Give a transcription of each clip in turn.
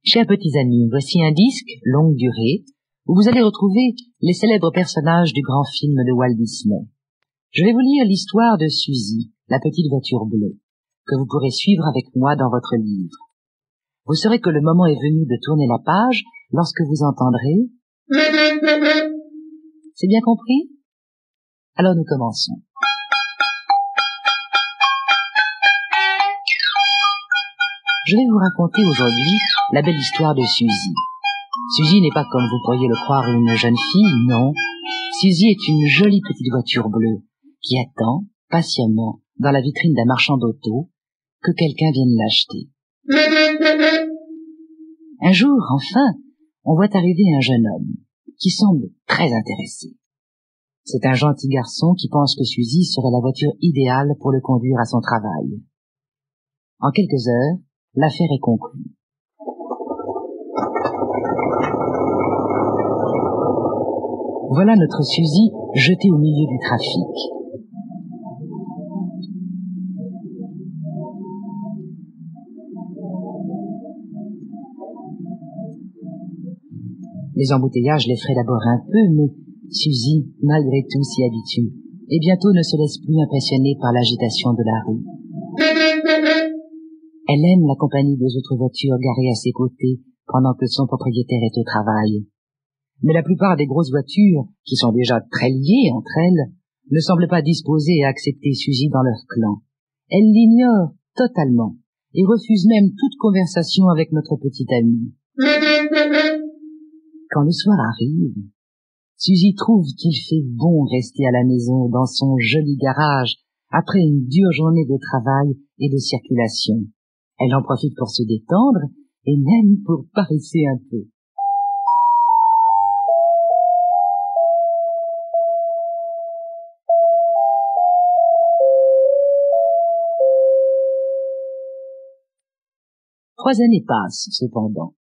Chers petits amis, voici un disque, longue durée, où vous allez retrouver les célèbres personnages du grand film de Walt Disney. Je vais vous lire l'histoire de Suzy, la petite voiture bleue, que vous pourrez suivre avec moi dans votre livre. Vous saurez que le moment est venu de tourner la page lorsque vous entendrez... C'est bien compris? Alors nous commençons. Je vais vous raconter aujourd'hui la belle histoire de Suzy. Suzy n'est pas, comme vous pourriez le croire, une jeune fille, non. Suzy est une jolie petite voiture bleue qui attend, patiemment, dans la vitrine d'un marchand d'auto, que quelqu'un vienne l'acheter. Un jour, enfin, on voit arriver un jeune homme qui semble très intéressé. C'est un gentil garçon qui pense que Suzy serait la voiture idéale pour le conduire à son travail. En quelques heures, l'affaire est conclue. Voilà notre Suzy jetée au milieu du trafic. Les embouteillages l'effraient d'abord un peu, mais Suzy, malgré tout, s'y habitue, et bientôt ne se laisse plus impressionner par l'agitation de la rue. Elle aime la compagnie des autres voitures garées à ses côtés pendant que son propriétaire est au travail. Mais la plupart des grosses voitures, qui sont déjà très liées entre elles, ne semblent pas disposées à accepter Suzy dans leur clan. Elles l'ignorent totalement et refusent même toute conversation avec notre petite amie. Quand le soir arrive, Suzy trouve qu'il fait bon rester à la maison dans son joli garage après une dure journée de travail et de circulation. Elle en profite pour se détendre et même pour paresser un peu. Trois années passent, cependant,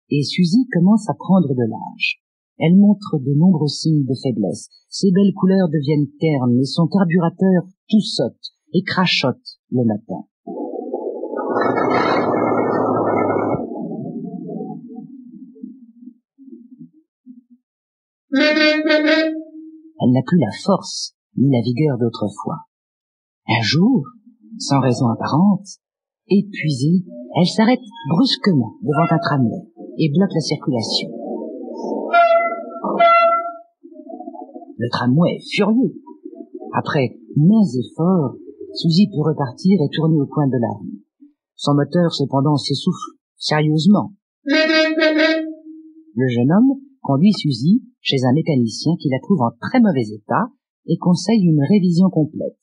et Suzy commence à prendre de l'âge. Elle montre de nombreux signes de faiblesse. Ses belles couleurs deviennent ternes et son carburateur tout saute et crachote le matin. Elle n'a plus la force ni la vigueur d'autrefois. Un jour, sans raison apparente, épuisée, elle s'arrête brusquement devant un tramway et bloque la circulation. Le tramway est furieux. Après maints efforts, Suzy peut repartir et tourner au coin de la rue. Son moteur, cependant, s'essouffle sérieusement. Le jeune homme conduit Suzy chez un mécanicien qui la trouve en très mauvais état et conseille une révision complète.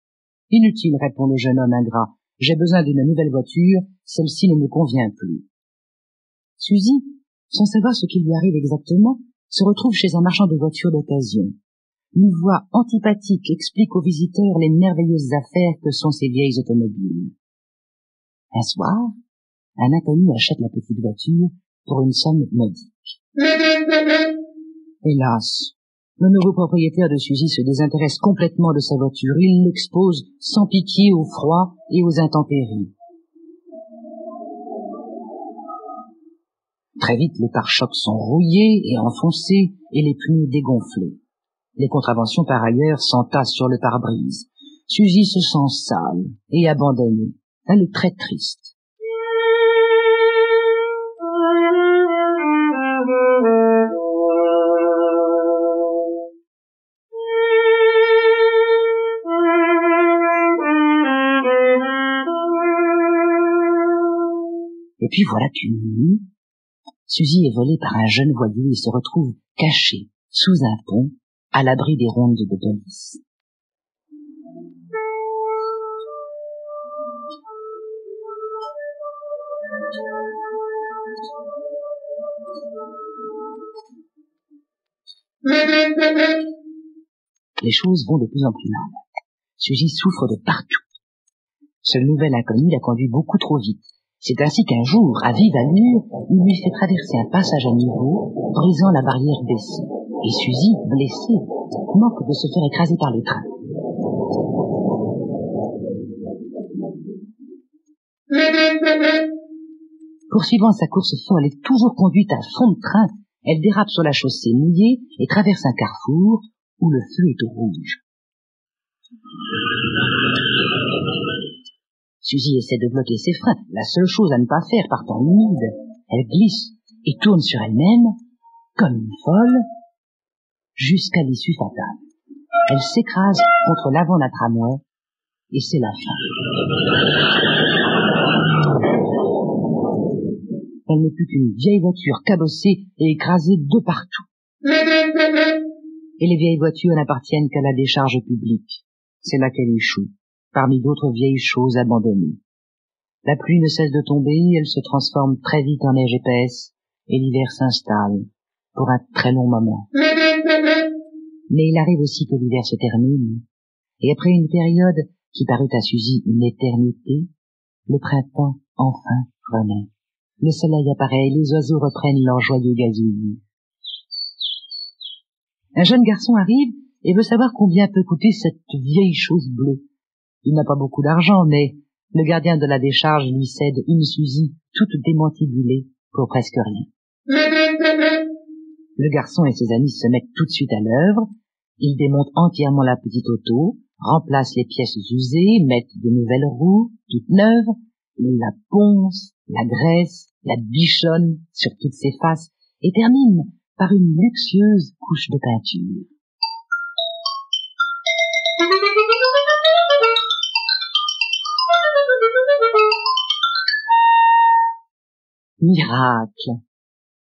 « Inutile, répond le jeune homme ingrat. J'ai besoin d'une nouvelle voiture, celle-ci ne me convient plus. » Suzy, sans savoir ce qui lui arrive exactement, se retrouve chez un marchand de voitures d'occasion. Une voix antipathique explique aux visiteurs les merveilleuses affaires que sont ces vieilles automobiles. Un soir, un inconnu achète la petite voiture pour une somme modique. Hélas, le nouveau propriétaire de Suzy se désintéresse complètement de sa voiture. Il l'expose sans pitié au froid et aux intempéries. Très vite, les pare-chocs sont rouillés et enfoncés et les pneus dégonflés. Les contraventions, par ailleurs, s'entassent sur le pare-brise. Suzy se sent sale et abandonnée. Elle est très triste. Et puis voilà qu'une nuit, Suzy est volée par un jeune voyou et se retrouve cachée sous un pont à l'abri des rondes de police. Les choses vont de plus en plus mal. Suzy souffre de partout. Ce nouvel inconnu la conduit beaucoup trop vite. C'est ainsi qu'un jour, à vive allure, il lui fait traverser un passage à niveau, brisant la barrière baissée. Et Suzy, blessée, manque de se faire écraser par le train. Poursuivant sa course folle et toujours conduite à fond de train, elle dérape sur la chaussée mouillée et traverse un carrefour où le feu est au rouge. Suzy essaie de bloquer ses freins, la seule chose à ne pas faire par temps humide. Elle glisse et tourne sur elle-même, comme une folle, jusqu'à l'issue fatale. Elle s'écrase contre l'avant d'un tramway, et c'est la fin. Elle n'est plus qu'une vieille voiture cabossée et écrasée de partout. Et les vieilles voitures n'appartiennent qu'à la décharge publique. C'est là qu'elle échoue, parmi d'autres vieilles choses abandonnées. La pluie ne cesse de tomber, elle se transforme très vite en neige épaisse, et l'hiver s'installe, pour un très long moment. Mais il arrive aussi que l'hiver se termine, et après une période qui parut à Suzy une éternité, le printemps enfin renaît. Le soleil apparaît et les oiseaux reprennent leur joyeux gazouillis. Un jeune garçon arrive et veut savoir combien peut coûter cette vieille chose bleue. Il n'a pas beaucoup d'argent, mais le gardien de la décharge lui cède une Suzy toute démantibulée pour presque rien. Le garçon et ses amis se mettent tout de suite à l'œuvre. Ils démontent entièrement la petite auto, remplacent les pièces usées, mettent de nouvelles roues, toutes neuves, ils la poncent, la graissent, la bichonnent sur toutes ses faces et terminent par une luxueuse couche de peinture. Miracle!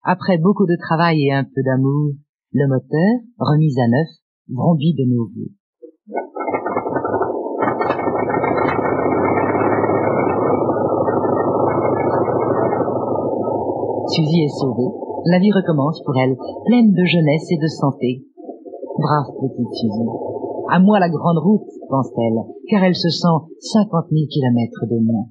Après beaucoup de travail et un peu d'amour, le moteur, remis à neuf, vrombit de nouveau. Suzy est sauvée. La vie recommence pour elle, pleine de jeunesse et de santé. Brave petite Suzy. À moi la grande route, pense-t-elle, car elle se sent 50 000 kilomètres de moins.